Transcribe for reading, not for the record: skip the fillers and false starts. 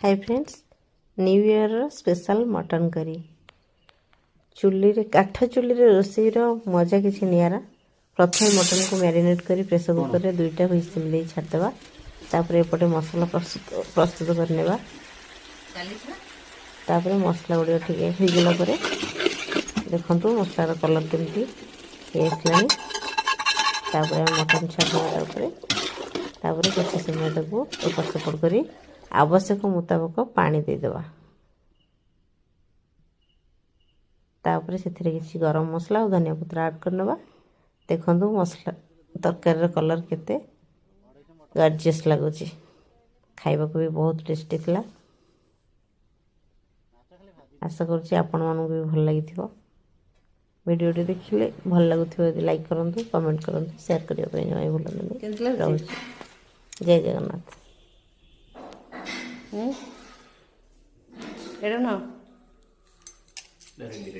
Hi friends, new year special mutton curry चुली रे काठ चुली रे रोषेईर मजा किसी नियारा। प्रथम मटन को मैरिनेट करी प्रेसर कुकर रे 2टा हुइसिल दे छाड़देबा। तापर एपटे मसला प्रस्तुत करनेबा। तापर मसला गुड़िया ठीक होइगला परे देखंतु मसलार कलर केमती हेसलानी। तापर मटन छाड़देबा ऊपर। तापर किसी समय ताको एपट सेपट करी आवश्यक मुताबक पानी देदेबा। तापर से किसी गरम मसला और धनिया पत्र ऐड करनेबा। देखंतु मसला तरकारी कलर केते गॉर्जियस लगुची। खाइबा को भी बहुत टेस्टी थिला। आशा करूची आपण मानू भी भल लागिथिबो। वीडियो देखिले भल लागुथिबो यदि लाइक करंतु, कमेंट करंतु, शेयर करियो पे जमाई भूलंतु। जय जगन्नाथ। एड़ा ना रेडी